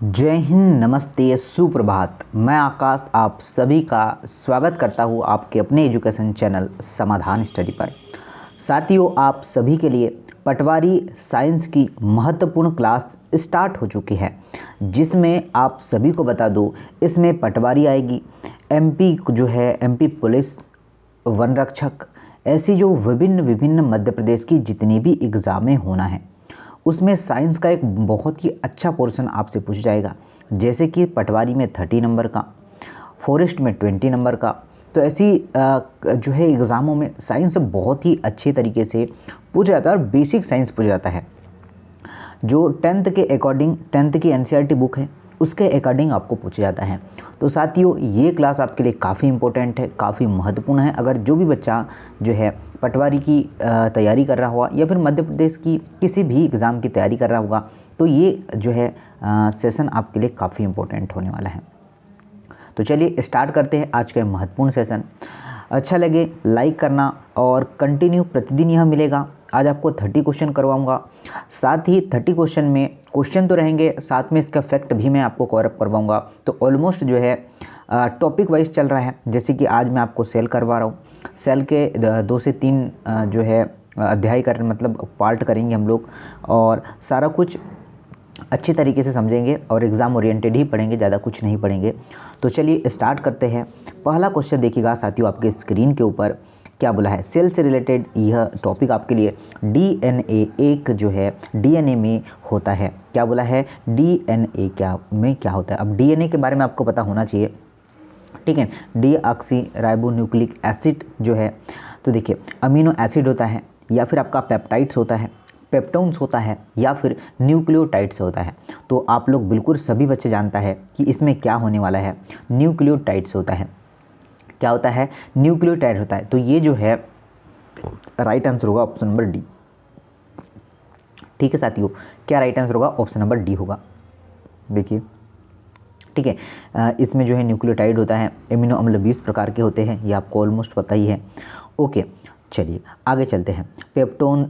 जय हिंद, नमस्ते, सुप्रभात। मैं आकाश आप सभी का स्वागत करता हूं आपके अपने एजुकेशन चैनल समाधान स्टडी पर। साथियों, आप सभी के लिए पटवारी साइंस की महत्वपूर्ण क्लास स्टार्ट हो चुकी है, जिसमें आप सभी को बता दूं, इसमें पटवारी आएगी, एमपी जो है एमपी पुलिस, वन रक्षक, ऐसी जो विभिन्न विभिन्न मध्य प्रदेश की जितनी भी एग्ज़ामें होना है, उसमें साइंस का एक बहुत ही अच्छा पोर्शन आपसे पूछा जाएगा। जैसे कि पटवारी में 30 नंबर का, फॉरेस्ट में 20 नंबर का। तो ऐसी जो है एग्ज़ामों में साइंस बहुत ही अच्छे तरीके से पूछा जाता है और बेसिक साइंस पूछा जाता है। जो 10th के अकॉर्डिंग 10th की एनसीईआरटी बुक है, उसके अकॉर्डिंग आपको पूछा जाता है। तो साथियों, ये क्लास आपके लिए काफ़ी इंपॉर्टेंट है, काफ़ी महत्वपूर्ण है। अगर जो भी बच्चा जो है पटवारी की तैयारी कर रहा होगा या फिर मध्य प्रदेश की किसी भी एग्ज़ाम की तैयारी कर रहा होगा, तो ये जो है सेशन आपके लिए काफ़ी इंपॉर्टेंट होने वाला है। तो चलिए स्टार्ट करते हैं आज का महत्वपूर्ण सेशन। अच्छा लगे लाइक करना और कंटिन्यू प्रतिदिन यह मिलेगा। आज आपको 30 क्वेश्चन करवाऊंगा, साथ ही 30 क्वेश्चन में क्वेश्चन तो रहेंगे, साथ में इसका फैक्ट भी मैं आपको कवर अप करवाऊंगा। तो ऑलमोस्ट जो है टॉपिक वाइज चल रहा है। जैसे कि आज मैं आपको सेल करवा रहा हूँ, सेल के 2 से 3 जो है अध्याय कर मतलब पार्ट करेंगे हम लोग, और सारा कुछ अच्छे तरीके से समझेंगे और एग्ज़ाम ओरिएंटेड ही पढ़ेंगे, ज़्यादा कुछ नहीं पढ़ेंगे। तो चलिए स्टार्ट करते हैं। पहला क्वेश्चन देखिएगा साथियों, आपके स्क्रीन के ऊपर क्या बोला है। सेल से रिलेटेड यह टॉपिक आपके लिए डीएनए एक जो है डीएनए में होता है। क्या बोला है, डीएनए क्या होता है। अब डीएनए के बारे में आपको पता होना चाहिए, ठीक है। डीऑक्सी राइबो न्यूक्लिक एसिड जो है, तो देखिए अमीनो एसिड होता है, या फिर आपका पेप्टाइड्स होता है, पेप्टोन्स होता है, या फिर न्यूक्लियोटाइड्स होता है। तो आप लोग बिल्कुल सभी बच्चे जानता है कि इसमें क्या होने वाला है, न्यूक्लियोटाइड्स होता है। क्या होता है, न्यूक्लियोटाइड होता है। तो ये जो है राइट आंसर होगा ऑप्शन नंबर डी। ठीक है साथियों, क्या राइट आंसर होगा, ऑप्शन नंबर डी होगा। देखिए ठीक है, इसमें जो है न्यूक्लियोटाइड होता है, एमिनो अम्ल 20 प्रकार के होते हैं, ये आपको ऑलमोस्ट पता ही है। ओके, चलिए आगे चलते हैं। पेप्टोन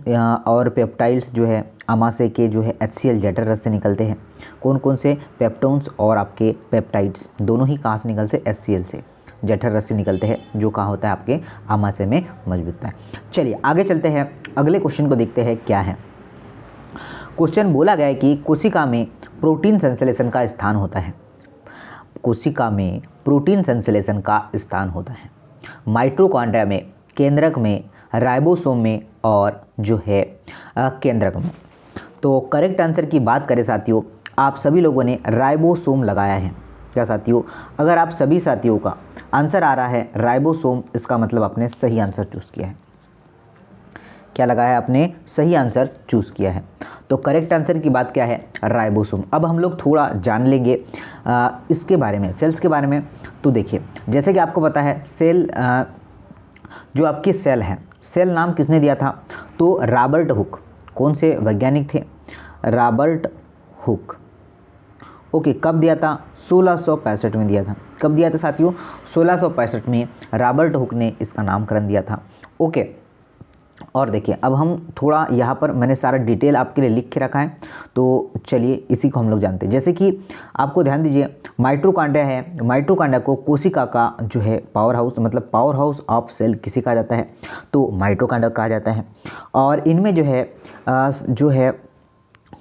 और पेप्टाइड्स जो है आमाशय के जो है HCl जठर रस से निकलते हैं। कौन कौन से, पेप्टोन्स और आपके पेप्टाइड्स दोनों ही कहाँ से निकलते हैं, HCl से, जठर रस से निकलते हैं, जो कहाँ होता है आपके आमाशय में मौजूद होता है। चलिए आगे चलते हैं, अगले क्वेश्चन को देखते हैं क्या है। क्वेश्चन बोला गया है कि कोशिका में प्रोटीन संश्लेषण का स्थान होता है। कोशिका में प्रोटीन संश्लेषण का स्थान होता है माइटोकॉन्ड्रिया में, केंद्रक में, राइबोसोम में और जो है केंद्रक में। तो करेक्ट आंसर की बात करें साथियों, आप सभी लोगों ने राइबोसोम लगाया है। क्या साथियों, अगर आप सभी साथियों का आंसर आ रहा है राइबोसोम, इसका मतलब आपने सही आंसर चूज़ किया है। क्या लगाया है आपने, सही आंसर चूज़ किया है। तो करेक्ट आंसर की बात क्या है, राइबोसोम। अब हम लोग थोड़ा जान लेंगे इसके बारे में, सेल्स के बारे में। तो देखिए जैसे कि आपको पता है सेल जो आपकी सेल है, सेल नाम किसने दिया था, तो रॉबर्ट हुक। कौन से वैज्ञानिक थे, रॉबर्ट हुक। ओके, कब दिया था, 1665 में दिया था। कब दिया था साथियों, 1665 में रॉबर्ट हुक ने इसका नामकरण दिया था। ओके, और देखिए अब हम थोड़ा यहाँ पर मैंने सारा डिटेल आपके लिए लिख के रखा है, तो चलिए इसी को हम लोग जानते हैं। जैसे कि आपको ध्यान दीजिए, माइटोकॉन्ड्रिया है, माइटोकॉन्ड्रिया को कोशिका का जो है पावर हाउस, मतलब पावर हाउस ऑफ सेल किसे कहा जाता है, तो माइटोकॉन्ड्रिया कहा जाता है। और इनमें जो है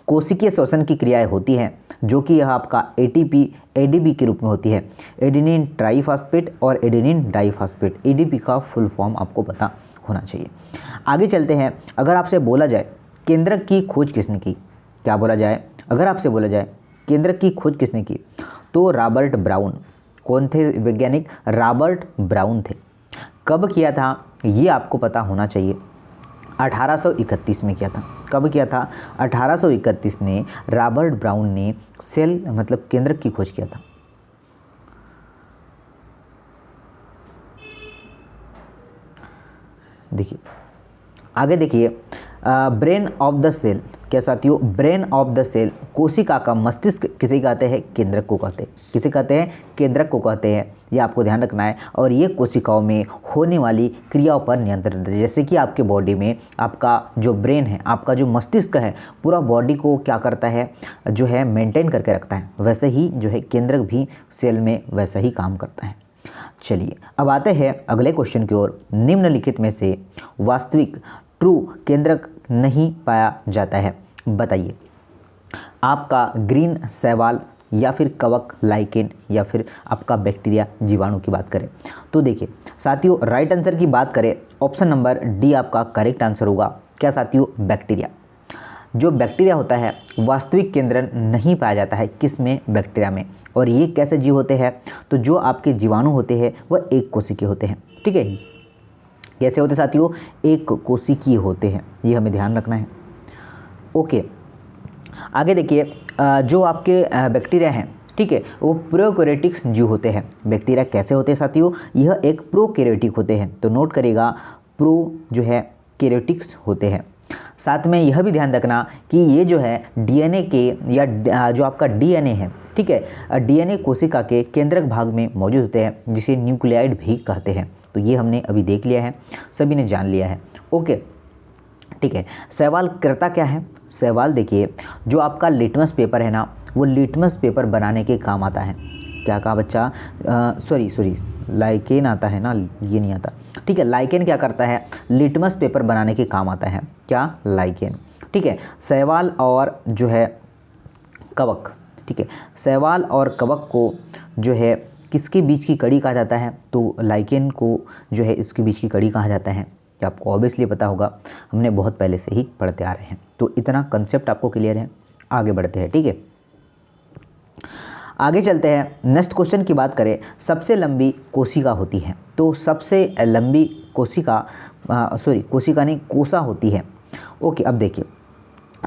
कोशिकीय श्वसन की क्रियाएं होती हैं, जो कि यह आपका ATP ADP के रूप में होती है, एडेनिन ट्राइफॉस्फेट और एडेनिन डाइफॉस्फेट। ADP का फुल फॉर्म आपको पता होना चाहिए। आगे चलते हैं, अगर आपसे बोला जाए केंद्रक की खोज किसने की, क्या बोला जाए, अगर आपसे बोला जाए केंद्रक की खोज किसने की, तो रॉबर्ट ब्राउन। कौन थे वैज्ञानिक, रॉबर्ट ब्राउन थे। कब किया था, ये आपको पता होना चाहिए, 1831 में किया था। कब किया था, 1831 में रॉबर्ट ब्राउन ने सेल मतलब केंद्रक की खोज किया था। देखिए आगे देखिए, ब्रेन ऑफ द सेल, क्या साथियों, ब्रेन ऑफ द सेल, कोशिका का मस्तिष्क किसे कहते हैं, केंद्रक को कहते हैं। किसे कहते हैं, केंद्रक को कहते हैं, ये आपको ध्यान रखना है। और ये कोशिकाओं में होने वाली क्रियाओं पर नियंत्रण देते हैं। जैसे कि आपके बॉडी में आपका जो ब्रेन है, आपका जो मस्तिष्क है, पूरा बॉडी को क्या करता है, जो है मेंटेन करके रखता है, वैसे ही जो है केंद्रक भी सेल में वैसा ही काम करता है। चलिए अब आते हैं अगले क्वेश्चन की ओर। निम्नलिखित में से वास्तविक ट्रू केंद्रक नहीं पाया जाता है, बताइए। आपका ग्रीन शैवाल या फिर कवक लाइकेन या फिर आपका बैक्टीरिया जीवाणु की बात करें तो देखिए साथियों, राइट आंसर की बात करें, ऑप्शन नंबर डी आपका करेक्ट आंसर होगा। क्या साथियों, बैक्टीरिया। जो बैक्टीरिया होता है वास्तविक केंद्रक नहीं पाया जाता है, किस में, बैक्टीरिया में। और ये कैसे जीव होते हैं, तो जो आपके जीवाणु होते हैं वह एक कोशिकीय होते हैं। ठीक है, कैसे होते साथियों, एक कोशिकीय होते हैं, ये हमें ध्यान रखना है। ओके, आगे देखिए, जो आपके बैक्टीरिया हैं, ठीक है, वो प्रोकैरियोटिक जीव होते हैं। बैक्टीरिया कैसे होते हैं साथियों, यह एक प्रोकैरियोटिक होते हैं, तो नोट करिएगा, प्रो जो है कैरियोटिक्स होते हैं। साथ में यह भी ध्यान रखना कि ये जो है डीएनए के या जो आपका डीएनए है, ठीक है, डीएनए कोशिका के केंद्रक भाग में मौजूद होते हैं, जिसे न्यूक्लियाइड भी कहते हैं। तो ये हमने अभी देख लिया है, सभी ने जान लिया है। ओके, ठीक है, सवाल करता क्या है, सवाल देखिए, जो आपका लिटमस पेपर है ना, वो लिटमस पेपर बनाने के काम आता है। क्या कहा बच्चा, सॉरी लाइकेन आता है ना, ये नहीं आता। ठीक है, लाइकेन क्या करता है, लिटमस पेपर बनाने के काम आता है। क्या, लाइकेन। ठीक है, शैवाल और जो है कवक, ठीक है, शैवाल और कवक को जो है किसके बीच की कड़ी कहा जाता है, तो लाइकेन को जो है इसके बीच की कड़ी कहा जाता है। क्या आपको ऑब्वियसली पता होगा, हमने बहुत पहले से ही पढ़ते आ रहे हैं, तो इतना कंसेप्ट आपको क्लियर है। आगे बढ़ते हैं, ठीक है, आगे चलते हैं। नेक्स्ट क्वेश्चन की बात करें, सबसे लंबी कोशिका होती है, तो सबसे लंबी कोशिका कोशिका नहीं, कोसा होती है। ओके, अब देखिए,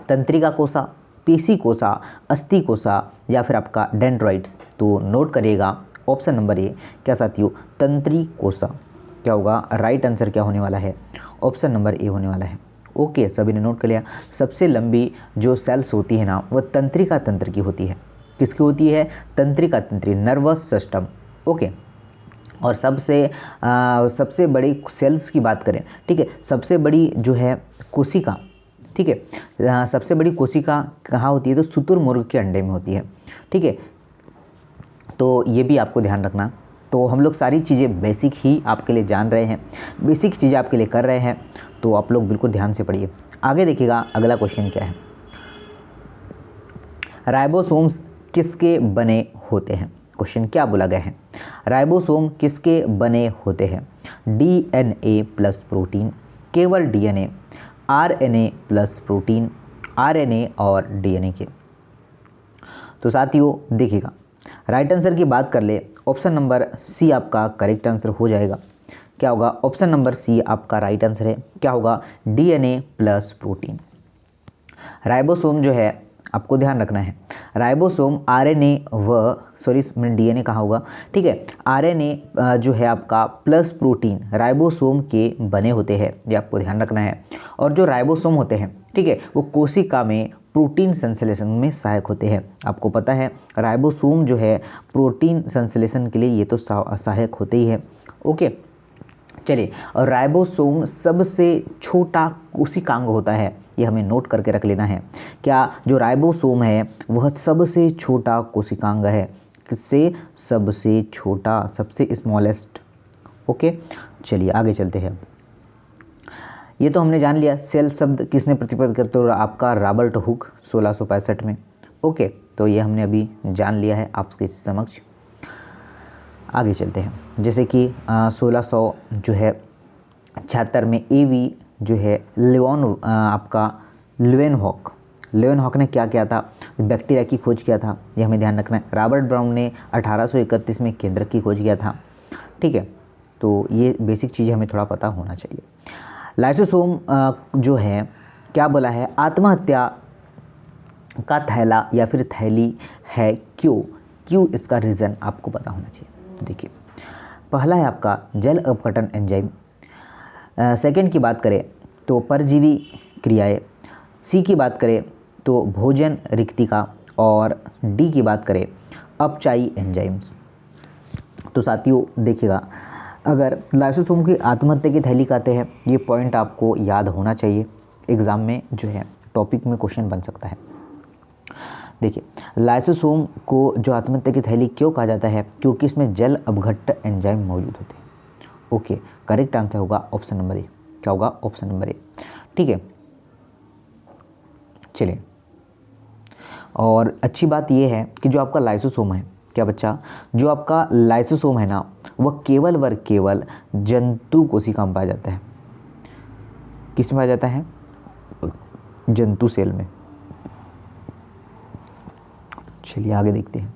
तंत्रिका कोसा, पेशी कोसा, अस्थि कोसा या फिर आपका डेंड्राइट्स। तो नोट करिएगा ऑप्शन नंबर ए। क्या साथियों, तंत्री कोसा। क्या होगा, राइट आंसर क्या होने वाला है, ऑप्शन नंबर ए होने वाला है। ओके, सभी ने नोट कर लिया। सबसे लंबी जो सेल्स होती है ना, वह तंत्रिका तंत्र की होती है। किसकी होती है, तंत्रिका तंत्री, नर्वस सिस्टम। ओके, और सबसे बड़ी सेल्स की बात करें, ठीक है, सबसे बड़ी जो है कोशिका, ठीक है, सबसे बड़ी कोशिका कहाँ होती है, तो शुतुरमुर्ग के अंडे में होती है। ठीक है, तो ये भी आपको ध्यान रखना। तो हम लोग सारी चीज़ें बेसिक ही आपके लिए जान रहे हैं, बेसिक चीज़ें आपके लिए कर रहे हैं, तो आप लोग बिल्कुल ध्यान से पढ़िए। आगे देखिएगा, अगला क्वेश्चन क्या है, राइबोसोम्स किसके बने होते हैं। क्वेश्चन क्या बोला गया है, राइबोसोम किसके बने होते हैं, डीएनए प्लस प्रोटीन, केवल DNA, RNA plus protein, RNA और डीएनए के। तो साथियों देखिएगा, राइट आंसर की बात कर ले, ऑप्शन नंबर सी आपका करेक्ट आंसर हो जाएगा। क्या होगा, ऑप्शन नंबर सी आपका राइट आंसर है। क्या होगा, डीएनए प्लस प्रोटीन। राइबोसोम जो है, आपको ध्यान रखना है, राइबोसोम आरएनए मैंने डीएनए कहा होगा, ठीक है, आरएनए जो है आपका प्लस प्रोटीन राइबोसोम के बने होते हैं, ये आपको ध्यान रखना है। और जो राइबोसोम होते हैं, ठीक है, वो कोशिका में प्रोटीन संश्लेषण में सहायक होते हैं। आपको पता है राइबोसोम जो है प्रोटीन संश्लेषण के लिए ये तो सहायक होते ही है। ओके, चलिए, और राइबोसोम सबसे छोटा कोशिकांग होता है, ये हमें नोट करके रख लेना है। क्या, जो राइबोसोम है वह सबसे छोटा कोशिकांग है, किससे, सबसे छोटा, सबसे स्मॉलेस्ट। ओके, चलिए आगे चलते हैं। ये तो हमने जान लिया, सेल शब्द किसने प्रतिपादित किया, तो आपका रॉबर्ट हुक 1665 में। ओके, तो ये हमने अभी जान लिया है आपके समक्ष। आगे चलते हैं, जैसे कि 1600 जो है 76 में एवी जो है लेवेनहॉक ने क्या किया था, बैक्टीरिया की खोज किया था, ये हमें ध्यान रखना है। रॉबर्ट ब्राउन ने 1831 में केंद्रक की खोज किया था। ठीक है, तो ये बेसिक चीज़ें हमें थोड़ा पता होना चाहिए। लाइसोसोम जो है क्या बोला है, आत्महत्या का थैला या फिर थैली है, क्यों इसका रीज़न आपको पता होना चाहिए। तो देखिए, पहला है आपका जल अपघटन एंजाइम, सेकंड की बात करें तो परजीवी क्रियाएं, सी की बात करें तो भोजन रिक्तिका, और डी की बात करें अपचायी एंजाइम्स। तो साथियों देखिएगा, अगर लाइसोसोम की आत्महत्या की थैली कहते हैं, ये पॉइंट आपको याद होना चाहिए, एग्ज़ाम में जो है टॉपिक में क्वेश्चन बन सकता है। देखिए, लाइसोसोम को जो आत्महत्या की थैली क्यों कहा जाता है, क्योंकि इसमें जल अपघट्ट एंजाइम मौजूद होते हैं। ओके, करेक्ट आंसर होगा ऑप्शन नंबर ए। क्या होगा? Option number A. ठीक है, चलिए, और अच्छी बात यह है कि जो आपका लाइसोसोम है, क्या बच्चा, जो आपका लाइसोसोम है ना, वह केवल व केवल जंतु कोशिका में पाया जाता है। किस में पाया जाता है? जंतु सेल में। चलिए आगे देखते हैं।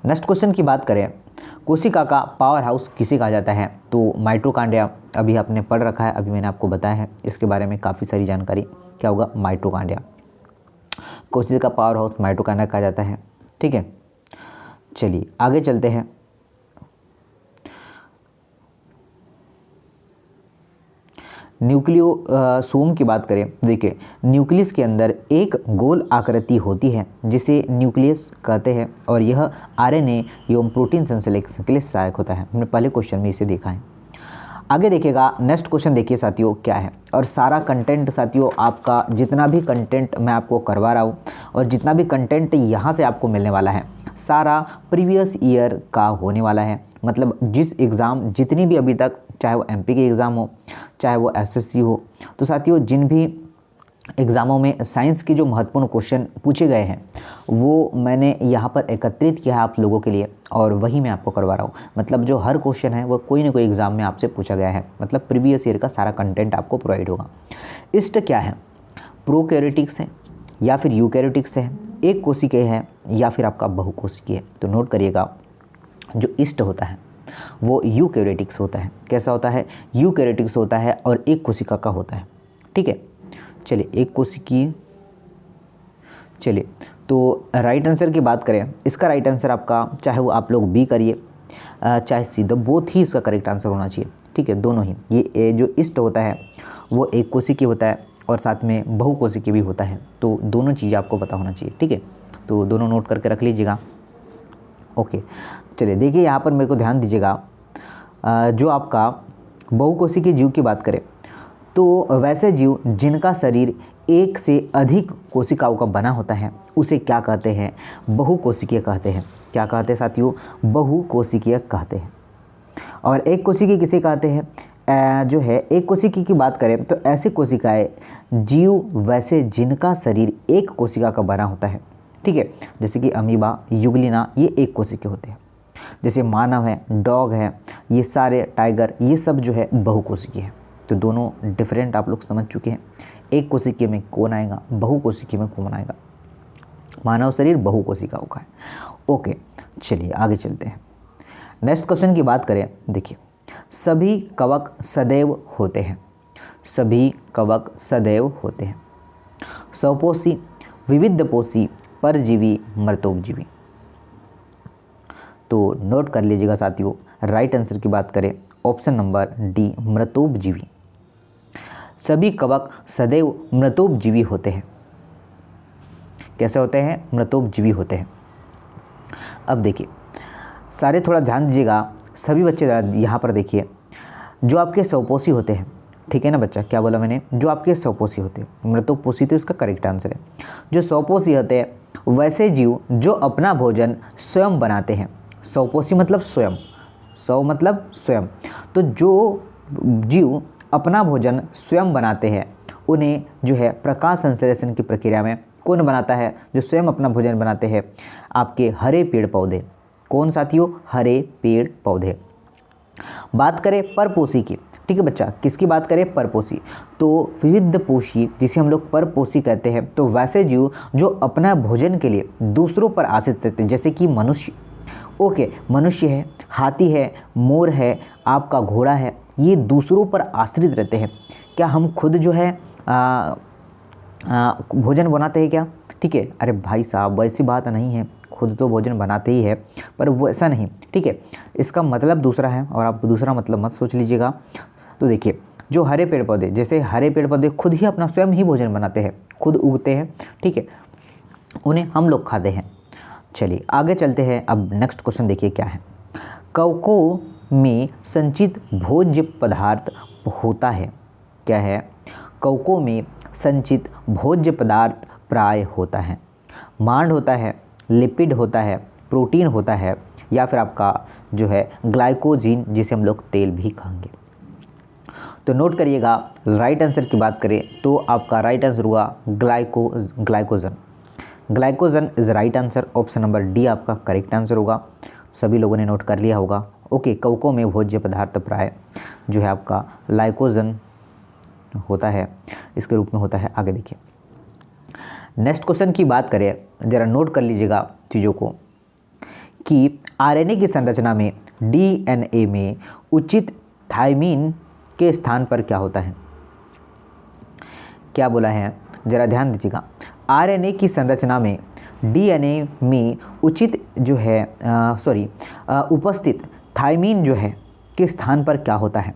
नेक्स्ट क्वेश्चन की बात करें, कोशिका का पावर हाउस किसे कहा जाता है? तो माइटोकॉन्ड्रिया, अभी आपने पढ़ रखा है, अभी मैंने आपको बताया है इसके बारे में काफ़ी सारी जानकारी। क्या होगा? माइटोकॉन्ड्रिया। कोशिका का पावर हाउस माइटोकॉन्ड्रिया कहा जाता है। ठीक है, चलिए आगे चलते हैं। न्यूक्लियोसोम की बात करें, देखिए न्यूक्लियस के अंदर एक गोल आकृति होती है जिसे न्यूक्लियस कहते हैं, और यह आरएनए एवं प्रोटीन संश्लेषण के लिए सहायक होता है। हमने पहले क्वेश्चन में इसे देखा है। आगे देखिएगा, नेक्स्ट क्वेश्चन देखिए साथियों क्या है, और सारा कंटेंट साथियों आपका जितना भी कंटेंट मैं आपको करवा रहा हूँ और जितना भी कंटेंट यहाँ से आपको मिलने वाला है, सारा प्रीवियस ईयर का होने वाला है। मतलब जिस एग्ज़ाम, जितनी भी अभी तक, चाहे वो एमपी के एग्ज़ाम हो, चाहे वो एसएससी हो, तो साथियों जिन भी एग्ज़ामों में साइंस के जो महत्वपूर्ण क्वेश्चन पूछे गए हैं वो मैंने यहाँ पर एकत्रित किया है आप लोगों के लिए, और वही मैं आपको करवा रहा हूँ। मतलब जो हर क्वेश्चन है वो कोई ना कोई एग्ज़ाम में आपसे पूछा गया है, मतलब प्रीवियस ईयर का सारा कंटेंट आपको प्रोवाइड होगा। इस्ट क्या है? प्रोकैरियोटिक्स है या फिर यूकैरियोटिक्स है, एक कोशिकीय है या फिर आपका बहुकोशिकीय है। तो नोट करिएगा, जो ईस्ट होता है वो यूकैरियोटिक्स होता है। कैसा होता है? यूकैरियोटिक्स होता है और एक कोशिका का होता है। ठीक है, चलिए एक कोशिकीय। चलिए, तो राइट आंसर की बात करें, इसका राइट आंसर आपका, चाहे वो आप लोग बी करिए चाहे सी, बोथ ही इसका करेक्ट आंसर होना चाहिए। ठीक है, दोनों ही। ये जो ईस्ट होता है वो एक कोशिकीय होता है और साथ में बहुकोशिकीय भी होता है, तो दोनों चीज़ें आपको पता होना चाहिए। ठीक है, तो दोनों नोट करके रख लीजिएगा। ओके, चलिए देखिए यहाँ पर मेरे को ध्यान दीजिएगा, जो आपका बहुकोशिकीय जीव की बात करें, तो वैसे जीव जिनका शरीर एक से अधिक कोशिकाओं का बना होता है उसे क्या कहते हैं? बहुकोशिकीय कहते हैं। क्या कहते हैं साथियों? बहुकोशिकीय कहते हैं। और एक कोशिकीय किसे कहते हैं? जो है एक कोशिकीय की बात करें तो ऐसे कोशिकाएं, जीव वैसे जिनका शरीर एक कोशिका का बना होता है। ठीक है, जैसे कि अमीबा, युगलिना, ये एक कोशिकीय होते हैं। जैसे मानव है, डॉग है, ये सारे, टाइगर, ये सब जो है बहुकोशिकीय है। तो दोनों डिफरेंट आप लोग समझ चुके हैं। एक कोशिकीय में कौन आएगा, बहुकोशिकीय में कौन आएगा। मानव शरीर बहुकोशिकाओं का है। ओके, चलिए आगे चलते हैं। नेक्स्ट क्वेश्चन की बात करें, देखिए सभी कवक सदैव होते हैं। सभी कवक सदैव होते हैं। स्वपोषी, विविधपोषी, परजीवी, मृतोपजीवी। तो नोट कर लीजिएगा साथियों, राइट आंसर की बात करें ऑप्शन नंबर डी, मृतोपजीवी। सभी कवक सदैव मृतोपजीवी होते हैं। कैसे होते हैं? मृतोपजीवी होते हैं। अब देखिए सारे थोड़ा ध्यान दीजिएगा, सभी बच्चे यहाँ पर देखिए, जो आपके स्वपोषी होते हैं, ठीक है ना बच्चा, क्या बोला मैंने? जो आपके स्वपोषी होते हैं, मृतोपोषी तो इसका करेक्ट आंसर है। जो स्वपोषी होते हैं वैसे जीव जो अपना भोजन स्वयं बनाते हैं। स्वपोषी मतलब स्वयं, स्व मतलब स्वयं। तो जो जीव अपना भोजन स्वयं बनाते हैं उन्हें जो है प्रकाश संश्लेषण की प्रक्रिया में कौन बनाता है? जो स्वयं अपना भोजन बनाते हैं, आपके हरे पेड़ पौधे। कौन साथियों? हरे पेड़ पौधे। बात करें परपोषी की, ठीक है बच्चा, किसकी बात करें? परपोषी। तो विविधपोषी जिसे हम लोग परपोषी कहते हैं, तो वैसे जीव जो अपना भोजन के लिए दूसरों पर आश्रित रहते हैं, जैसे कि मनुष्य। ओके, मनुष्य है, हाथी है, मोर है, आपका घोड़ा है, ये दूसरों पर आश्रित रहते हैं। क्या हम खुद जो है भोजन बनाते हैं क्या? ठीक है, अरे भाई साहब वैसी बात नहीं है, खुद तो भोजन बनाते ही है, पर वो ऐसा नहीं। ठीक है, इसका मतलब दूसरा है और आप दूसरा मतलब मत सोच लीजिएगा। तो देखिए जो हरे पेड़ पौधे, जैसे हरे पेड़ पौधे खुद ही अपना स्वयं ही भोजन बनाते हैं, खुद उगते हैं, ठीक है, उन्हें हम लोग खाते हैं। चलिए आगे चलते हैं। अब नेक्स्ट क्वेश्चन देखिए क्या है। कवकों में संचित भोज्य पदार्थ होता है, क्या है? कवकों में संचित भोज्य पदार्थ प्राय होता है। मांड होता है, लिपिड होता है, प्रोटीन होता है, या फिर आपका जो है ग्लाइकोजीन, जिसे हम लोग तेल भी खाएंगे। तो नोट करिएगा, राइट आंसर की बात करें तो आपका राइट आंसर होगा glycogen. Glycogen is right answer. Option number D आपका करेक्ट आंसर होगा। सभी लोगों ने नोट कर लिया होगा। ओके, कवकों में भोज्य पदार्थ प्राय जो है आपका ग्लाइकोजन होता है, इसके रूप में होता है। आगे देखिए नेक्स्ट क्वेश्चन की बात करें, ज़रा नोट कर लीजिएगा चीज़ों को, कि आरएनए की संरचना में डीएनए में उचित थायमीन के स्थान पर क्या होता है? क्या बोला है, ज़रा ध्यान दीजिएगा। आरएनए की संरचना में डीएनए में उचित जो है उपस्थित थायमीन जो है के स्थान पर क्या होता है?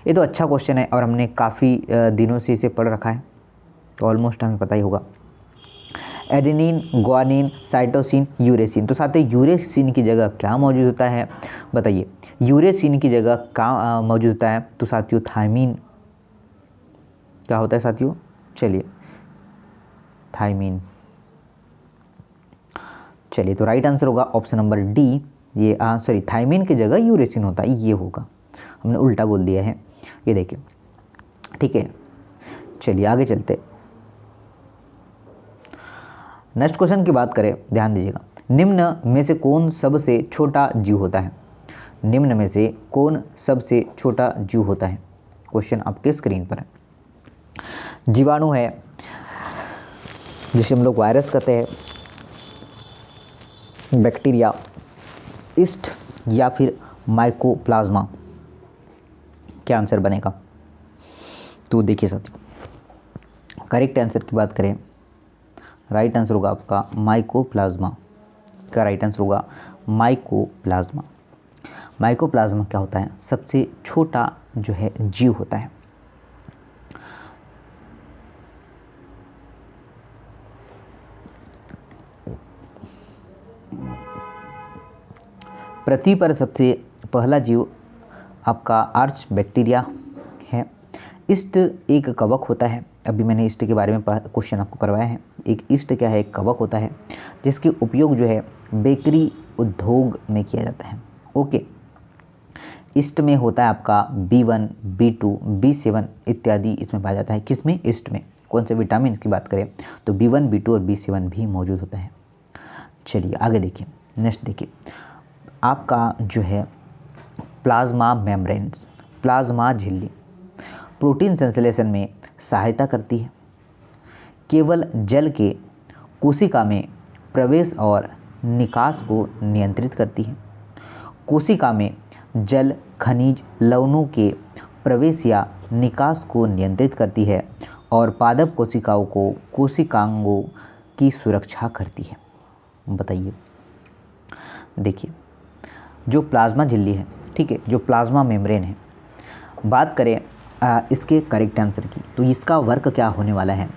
ये तो अच्छा क्वेश्चन है और हमने काफ़ी दिनों से इसे पढ़ रखा है, तो ऑलमोस्ट हमें पता ही होगा। Adenine, guanine, cytosine, यूरेसिन। तो साथ ही यूरेसिन की जगह क्या मौजूद होता है बताइए? यूरेसिन की जगह क्या मौजूद होता है? तो साथियों थायमीन क्या होता है साथियों? चलिए थायमीन। चलिए तो राइट आंसर होगा ऑप्शन नंबर डी। ये थायमीन की जगह यूरेसिन होता है, ये होगा। हमने उल्टा बोल दिया है, ये देखिए, ठीक है। चलिए आगे चलते। नेक्स्ट क्वेश्चन की बात करें, ध्यान दीजिएगा। निम्न में से कौन सबसे छोटा जीव होता है? निम्न में से कौन सबसे छोटा जीव होता है? क्वेश्चन आपके स्क्रीन पर है। जीवाणु है, जिसे हम लोग वायरस कहते हैं, बैक्टीरिया, ईस्ट, या फिर माइकोप्लाज्मा। क्या आंसर बनेगा? तो देखिए साथियों, करेक्ट आंसर की बात करें, राइट आंसर होगा आपका माइकोप्लाज्मा। का राइट आंसर होगा माइकोप्लाज्मा। माइकोप्लाज्मा क्या होता है? सबसे छोटा जो है जीव होता है। पृथ्वी पर सबसे पहला जीव आपका आर्च बैक्टीरिया है। ईस्ट एक कवक होता है। अभी मैंने ईस्ट के बारे में क्वेश्चन आपको करवाया है। एक ईस्ट क्या है? एक कवक होता है, जिसके उपयोग जो है बेकरी उद्योग में किया जाता है। ओके, ईस्ट में होता है आपका B1, B2, B7 इत्यादि इसमें पाया जाता है। किसमें? ईस्ट में। कौन से विटामिन की बात करें तो B1, B2 और B7 भी मौजूद होता है। चलिए आगे देखिए, नेक्स्ट देखिए आपका जो है प्लाज्मा मेम्ब्रेन्स, प्लाज्मा झिल्ली प्रोटीन संश्लेषण में सहायता करती है। केवल जल के कोशिका में प्रवेश और निकास को नियंत्रित करती है। कोशिका में जल, खनिज, लवणों के प्रवेश या निकास को नियंत्रित करती है और पादप कोशिकाओं को कोशिकांगों की सुरक्षा करती है। बताइए, देखिए जो प्लाज्मा झिल्ली है, ठीक है, जो प्लाज्मा मेम्ब्रेन है, बात करें इसके करेक्ट आंसर की, तो इसका वर्क क्या होने वाला है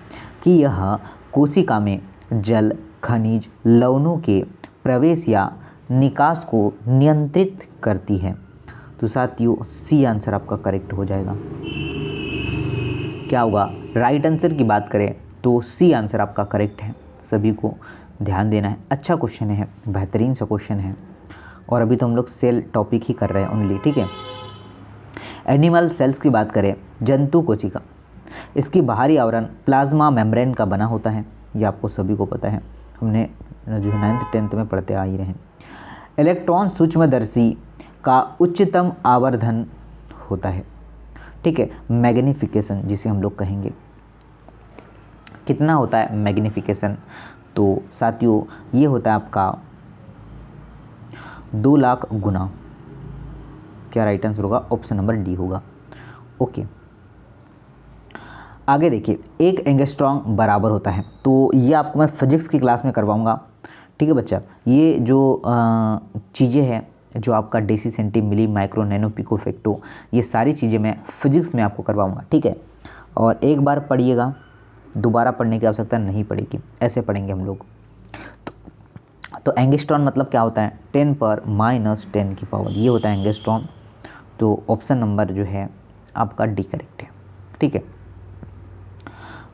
कि यह कोशिका में जल, खनिज, लवणों के प्रवेश या निकास को नियंत्रित करती है। तो साथियों सी आंसर आपका करेक्ट हो जाएगा। क्या होगा? राइट आंसर की बात करें तो सी आंसर आपका करेक्ट है। सभी को ध्यान देना है। अच्छा क्वेश्चन है, बेहतरीन सा क्वेश्चन है, और अभी तो हम लोग सेल टॉपिक ही कर रहे हैं ओनली, ठीक है। एनिमल सेल्स की बात करें, जंतु कोशिका, इसकी बाहरी आवरण प्लाज्मा मेम्ब्रेन का बना होता है। ये आपको सभी को पता है, हमने जो है 9th 10th में पढ़ते आ ही रहे हैं। इलेक्ट्रॉन सूक्ष्मदर्शी का उच्चतम आवर्धन होता है, ठीक है, मैग्निफिकेशन जिसे हम लोग कहेंगे। कितना होता है मैग्निफिकेशन? तो साथियों ये होता है आपका 2 लाख गुना। क्या राइट आंसर होगा? ऑप्शन नंबर डी होगा। ओके, आगे देखिए, एक एंगस्ट्रॉम बराबर होता है। तो ये आपको मैं फिजिक्स की क्लास में करवाऊंगा, ठीक है बच्चा। ये जो चीज़ें हैं, जो आपका deci centi milli micro nano pico femto, ये सारी चीज़ें मैं फिजिक्स में आपको करवाऊँगा, ठीक है। और एक बार पढ़िएगा, दोबारा पढ़ने की आवश्यकता नहीं पड़ेगी, ऐसे पढ़ेंगे हम लोग। तो एंगस्ट्रॉन मतलब क्या होता है, 10⁻10 की पावर, ये होता है एंगस्ट्रॉन। तो ऑप्शन नंबर जो है आपका डी करेक्ट है, ठीक है।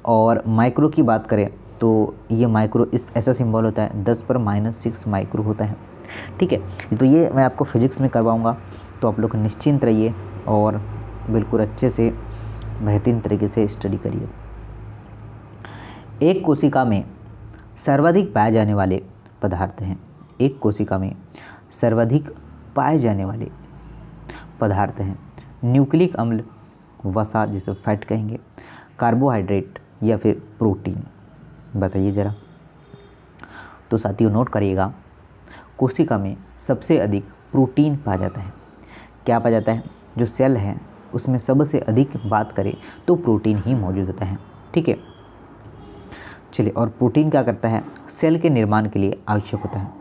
और माइक्रो की बात करें तो ये माइक्रो इस ऐसा सिंबल होता है, 10⁻6 माइक्रो होता है, ठीक है। तो ये मैं आपको फिजिक्स में करवाऊँगा, तो आप लोग निश्चिंत रहिए और बिल्कुल अच्छे से बेहतरीन तरीके से स्टडी करिए। एक कोशिका में सर्वाधिक पाए जाने वाले पदार्थ हैं, एक कोशिका में सर्वाधिक पाए जाने वाले पदार्थ हैं, न्यूक्लिक अम्ल, वसा जिसे फैट कहेंगे, कार्बोहाइड्रेट या फिर प्रोटीन, बताइए ज़रा। तो साथियों नोट करिएगा, कोशिका में सबसे अधिक प्रोटीन पाया जाता है। क्या पाया जाता है, जो सेल है उसमें सबसे अधिक बात करें तो प्रोटीन ही मौजूद होता है, ठीक है। चलिए, और प्रोटीन क्या करता है, सेल के निर्माण के लिए आवश्यक होता है,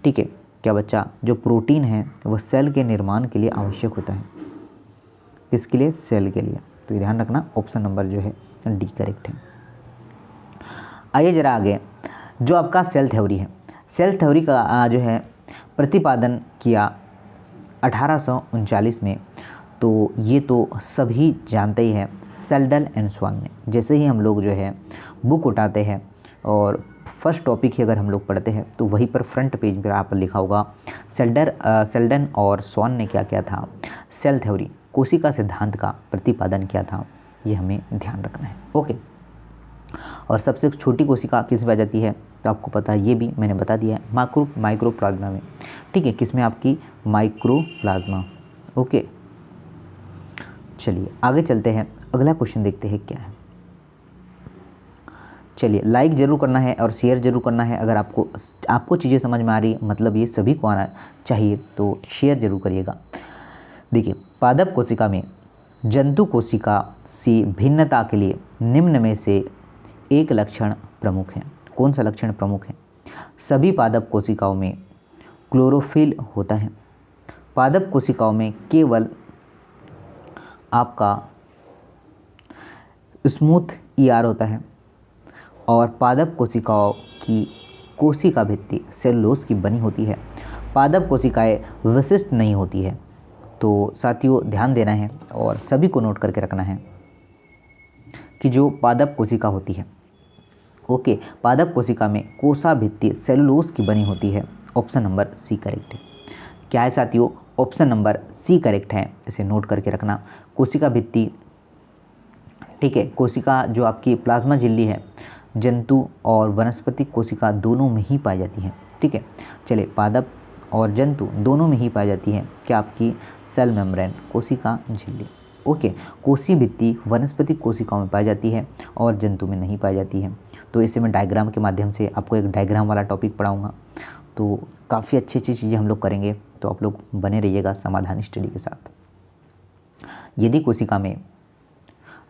ठीक है। क्या बच्चा, जो प्रोटीन है वह सेल के निर्माण के लिए आवश्यक होता है, किसके लिए, सेल के लिए। तो ध्यान रखना, ऑप्शन नंबर जो है डी करेक्ट है। आइए जरा आगे, जो आपका सेल थ्योरी है, सेल थ्योरी का जो है प्रतिपादन किया 1839 में। तो ये तो सभी जानते ही हैं, सेल्डन एंड स्वान ने। जैसे ही हम लोग जो है बुक उठाते हैं और फर्स्ट टॉपिक ही अगर हम लोग पढ़ते हैं तो वहीं पर फ्रंट पेज पर आप लिखा होगा सेल्डन और स्वान ने क्या किया था, सेल थ्योरी, कोशिका सिद्धांत का प्रतिपादन किया था, ये हमें ध्यान रखना है, ओके। और सबसे छोटी कोशिका किस में आ जाती है, तो आपको पता है, ये भी मैंने बता दिया है, माइक्रोप्लाज्मा में, ठीक है। किस में, आपकी माइक्रोप्लाज्मा, ओके। चलिए आगे चलते हैं, अगला क्वेश्चन देखते हैं क्या है। चलिए, लाइक जरूर करना है और शेयर जरूर करना है। अगर आपको चीज़ें समझ में आ रही, मतलब ये सभी को आना चाहिए, तो शेयर जरूर करिएगा। देखिए, पादप कोशिका में जंतु कोशिका से भिन्नता के लिए निम्न में से एक लक्षण प्रमुख है। कौन सा लक्षण प्रमुख है, सभी पादप कोशिकाओं में क्लोरोफिल होता है, पादप कोशिकाओं में केवल आपका स्मूथ ईआर होता है, और पादप कोशिकाओं की कोशिका भित्ति सेलुलोज की बनी होती है, पादप कोशिकाएं विशिष्ट नहीं होती है। तो साथियों ध्यान देना है और सभी को नोट करके रखना है कि जो पादप कोशिका होती है, ओके, पादप कोशिका में कोशा भित्ति सेलुलोज की बनी होती है। ऑप्शन नंबर सी करेक्ट है। क्या है साथियों, ऑप्शन नंबर सी करेक्ट है, इसे नोट करके रखना। कोशिका भित्ति, ठीक है, कोशिका जो आपकी प्लाज्मा झिल्ली है, जंतु और वनस्पति कोशिका दोनों में ही पाई जाती है, ठीक है। चलिए, पादप और जंतु दोनों में ही पाई जाती है, क्या, आपकी सेल मेम्ब्रेन, कोशिका झिल्ली, ओके। कोशी भित्ति वनस्पति कोशिकाओं में पाई जाती है और जंतु में नहीं पाई जाती है। तो इसे मैं डायग्राम के माध्यम से आपको एक डायग्राम वाला टॉपिक पढ़ाऊँगा, तो काफ़ी अच्छी अच्छी चीज़ें हम लोग करेंगे, तो आप लोग बने रहिएगा समाधान स्टडी के साथ। यदि कोशिका में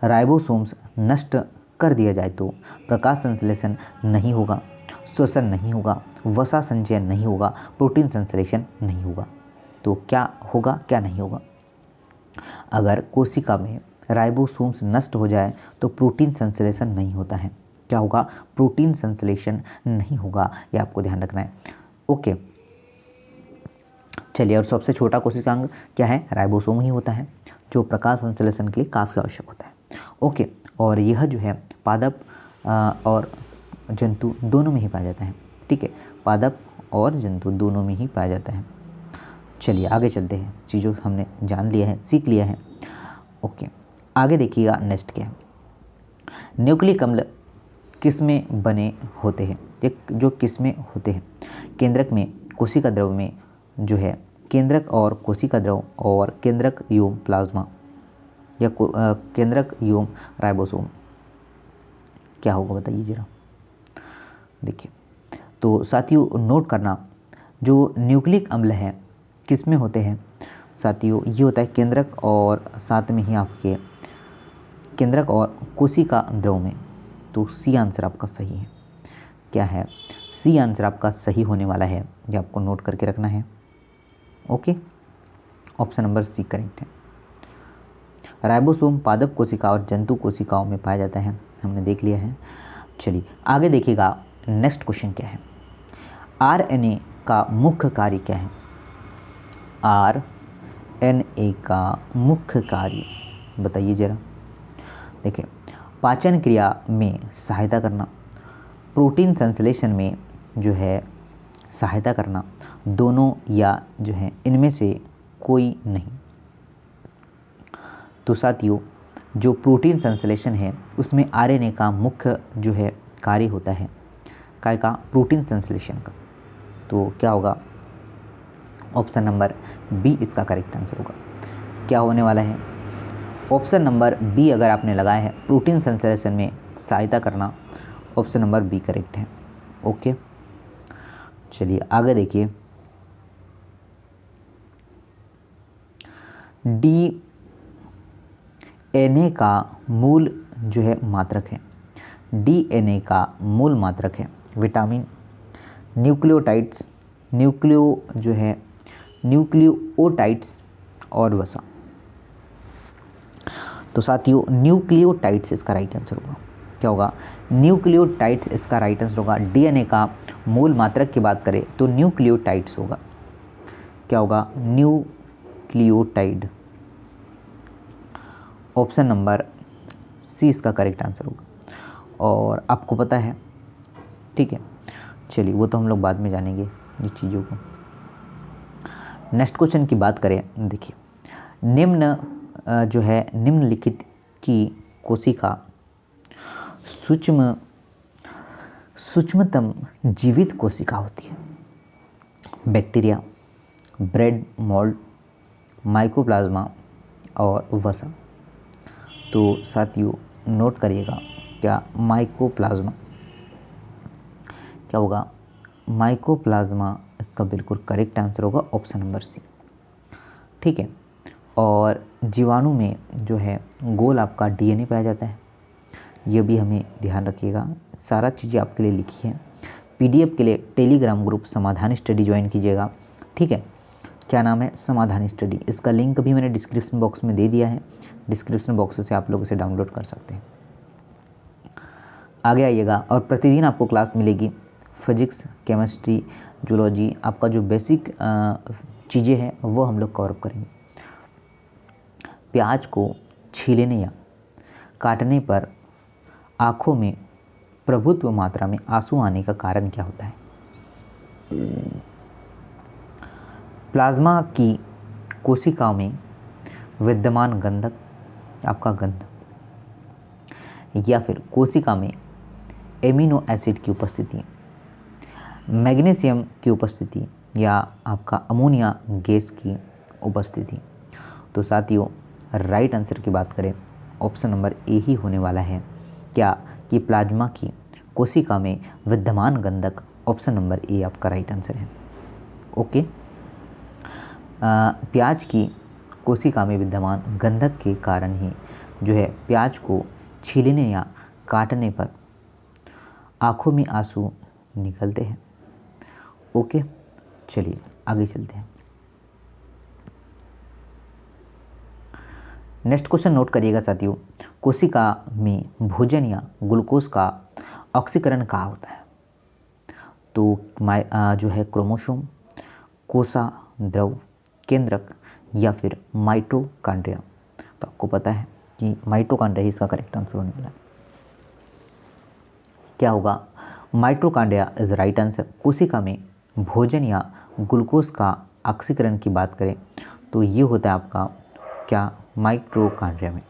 राइबोसोम्स नष्ट कर दिया जाए तो प्रकाश संश्लेषण नहीं होगा, श्वसन नहीं होगा, वसा संचयन नहीं होगा, प्रोटीन संश्लेषण नहीं होगा। तो क्या होगा, क्या नहीं होगा, अगर कोशिका में राइबोसोम्स नष्ट हो जाए तो प्रोटीन संश्लेषण नहीं होता है। क्या होगा, प्रोटीन संश्लेषण नहीं होगा, ये आपको ध्यान रखना है, ओके। चलिए, और सबसे छोटा कोशिकांग क्या है, राइबोसोम ही होता है, जो प्रकाश संश्लेषण के लिए काफ़ी आवश्यक होता है, ओके। और यह जो है पादप और जंतु दोनों में ही पाया जाता है, ठीक है, पादप और जंतु दोनों में ही पाया जाता है। चलिए आगे चलते हैं, चीज़ों हमने जान लिया है, सीख लिया है, ओके। आगे देखिएगा नेक्स्ट क्या है, न्यूक्लिक अम्ल किस में बने होते हैं, जो किस में होते हैं, केंद्रक में, कोशिका द्रव में जो है केंद्रक और कोशिका द्रव, और केंद्रक एवं प्लाज्मा, या केंद्रक एवं राइबोसोम, क्या होगा बताइए जरा। देखिए, तो साथियों नोट करना, जो न्यूक्लिक अम्ल है किस में होते हैं साथियों, ये होता है केंद्रक और साथ में ही आपके केंद्रक और कोशिका द्रव में। तो सी आंसर आपका सही है, क्या है, सी आंसर आपका सही होने वाला है, ये आपको नोट करके रखना है, okay, option number c correct है। राइबोसोम पादप कोशिका और जंतु कोशिकाओं में पाया जाता है, हमने देख लिया है। चलिए आगे देखिएगा, नेक्स्ट क्वेश्चन क्या है। आरएनए का मुख्य कार्य क्या है? आरएनए का मुख्य कार्य बताइए जरा। देखिए, पाचन क्रिया में सहायता करना, प्रोटीन संश्लेषण में जो है सहायता करना, दोनों या जो है इनमें से कोई नहीं। तो साथियों, जो प्रोटीन संश्लेषण है उसमें आरएनए का मुख्य जो है कार्य होता है, काय का? प्रोटीन संश्लेषण का। तो क्या होगा? ऑप्शन नंबर बी इसका करेक्ट आंसर होगा। क्या होने वाला है? ऑप्शन नंबर बी अगर आपने लगाया है, प्रोटीन संश्लेषण में सहायता करना, ऑप्शन नंबर बी करेक्ट है। ओके, चलिए आगे देखिए। डीएनए का मूल जो है मात्रक है, डीएनए का मूल मात्रक है विटामिन, न्यूक्लियोटाइड्स, न्यूक्लियोटाइड्स और वसा। तो साथियों, न्यूक्लियोटाइड्स इसका राइट आंसर होगा। क्या होगा? न्यूक्लियोटाइड्स इसका राइट आंसर होगा। डीएनए का मूल मात्रक की बात करें तो न्यूक्लियोटाइड्स होगा। क्या होगा? न्यूक्लियोटाइड। ऑप्शन नंबर सी इसका करेक्ट आंसर होगा। और आपको पता है, ठीक है, चलिए वो तो हम लोग बाद में जानेंगे ये चीज़ों को। नेक्स्ट क्वेश्चन की बात करें, देखिए, निम्नलिखित की कोशिका सूक्ष्मतम जीवित कोशिका होती है? बैक्टीरिया, ब्रेड मोल्ड, माइकोप्लाज्मा और वसा। तो साथियों नोट करिएगा, क्या? माइकोप्लाज्मा। क्या होगा? माइकोप्लाज्मा इसका बिल्कुल करेक्ट आंसर होगा, ऑप्शन नंबर सी। ठीक है, और जीवाणु में जो है गोल आपका डीएनए पाया जाता है, ये भी हमें ध्यान रखिएगा। सारा चीज़ें आपके लिए लिखी है। पीडीएफ के लिए टेलीग्राम ग्रुप समाधान स्टडी ज्वाइन कीजिएगा, ठीक है। क्या नाम है? समाधान स्टडी। इसका लिंक भी मैंने डिस्क्रिप्शन बॉक्स में दे दिया है, डिस्क्रिप्शन बॉक्स से आप लोग इसे डाउनलोड कर सकते हैं। आगे आइएगा, और प्रतिदिन आपको क्लास मिलेगी फिजिक्स, केमिस्ट्री, जूलॉजी, आपका जो बेसिक चीज़ें हैं वो हम लोग कवर करेंगे। प्याज को छीलने या काटने पर आँखों में प्रभुत्व मात्रा में आंसू आने का कारण क्या होता है? प्लाज्मा की कोशिकाओं में विद्यमान गंधक, आपका गंध, या फिर कोशिका में एमिनो एसिड की उपस्थिति, मैग्नीशियम की उपस्थिति, या आपका अमोनिया गैस की उपस्थिति। तो साथियों राइट आंसर की बात करें, ऑप्शन नंबर ए ही होने वाला है। क्या? कि प्लाज्मा की कोशिका में विद्यमान गंधक, ऑप्शन नंबर ए आपका राइट आंसर है। ओके, प्याज की कोशिका में विद्यमान गंधक के कारण ही जो है प्याज को छीलने या काटने पर आँखों में आंसू निकलते हैं। ओके, चलिए आगे चलते हैं। नेक्स्ट क्वेश्चन नोट करिएगा साथियों, कोशिका में भोजन या ग्लूकोज का ऑक्सीकरण कहाँ होता है? तो जो है क्रोमोसोम, कोसा द्रव, केंद्रक, या फिर माइटोकॉन्ड्रिया। तो आपको पता है कि माइटोकॉन्ड्रिया ही इसका करेक्ट आंसर होने वाला है। क्या होगा? Mitochondria is right answer. कोशिका में भोजन या ग्लूकोज का ऑक्सीकरण की बात करें तो ये होता है आपका क्या? माइटोकॉन्ड्रिया में।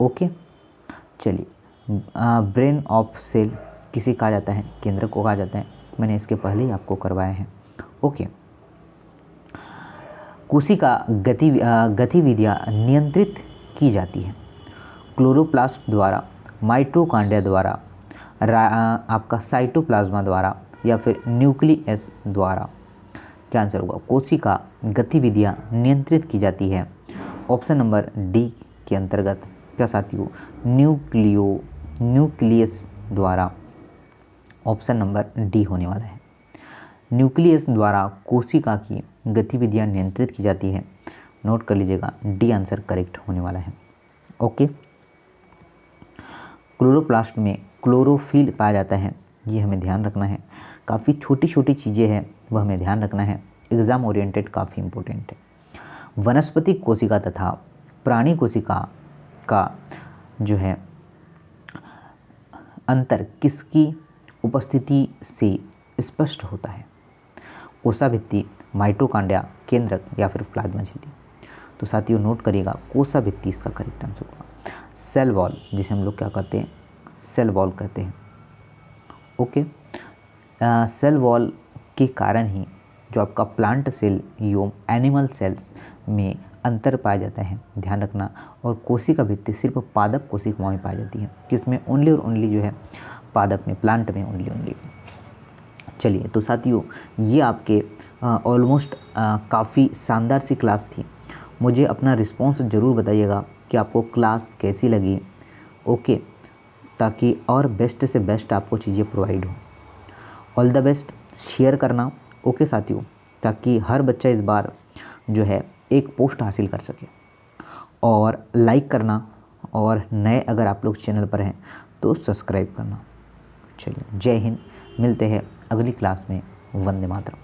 ओके, चलिए, ब्रेन ऑफ सेल किसे कहा जाता है? केंद्रक को कहा जाता है, मैंने इसके पहले ही आपको करवाया है। ओके, कोशिका गतिविधियाँ नियंत्रित की जाती है क्लोरोप्लास्ट द्वारा, माइटोकॉन्ड्रिया द्वारा, आपका साइटोप्लाज्मा द्वारा, या फिर न्यूक्लियस द्वारा। क्या आंसर होगा? कोशिका गतिविधियाँ नियंत्रित की जाती है, ऑप्शन नंबर डी के अंतर्गत। क्या साथियों? न्यूक्लियस द्वारा, ऑप्शन नंबर डी होने वाला है। न्यूक्लियस द्वारा कोशिका की गतिविधियाँ नियंत्रित की जाती है। नोट कर लीजिएगा, डी आंसर करेक्ट होने वाला है। ओके, क्लोरोप्लास्ट में क्लोरोफिल पाया जाता है, ये हमें ध्यान रखना है। काफ़ी छोटी छोटी चीज़ें हैं वह हमें ध्यान रखना है, एग्ज़ाम ओरिएंटेड काफ़ी इंपॉर्टेंट है। वनस्पति कोशिका तथा प्राणी कोशिका का जो है अंतर किसकी उपस्थिति से स्पष्ट होता है? कोशाभित्ति, माइटोकांड्रिया, केंद्रक या फिर प्लाज्मा झिल्ली। तो साथियों नोट करिएगा, कोशाभित्ति इसका करेक्ट आंसर होगा। सेल वॉल, जिसे हम लोग क्या कहते हैं, सेल वॉल कहते हैं। ओके, सेल वॉल के कारण ही जो आपका प्लांट सेल एवं एनिमल सेल्स में अंतर पाया जाता है, ध्यान रखना। और कोशिका भित्ति सिर्फ पादप कोशिकाओं में पाई जाती है, किसमें, ओनली और ओनली जो है पादप में, प्लांट में ओनली ओनली। चलिए, तो साथियों ये आपके ऑलमोस्ट काफ़ी शानदार सी क्लास थी। मुझे अपना रिस्पॉन्स ज़रूर बताइएगा कि आपको क्लास कैसी लगी। ओके, ताकि और बेस्ट से बेस्ट आपको चीज़ें प्रोवाइड हो। ऑल द बेस्ट, शेयर करना। ओके साथियों, ताकि हर बच्चा इस बार जो है एक पोस्ट हासिल कर सके। और लाइक करना, और नए अगर आप लोग चैनल पर हैं तो सब्सक्राइब करना। चलिए, जय हिंद, मिलते हैं अगली क्लास में। वंदे मातरम।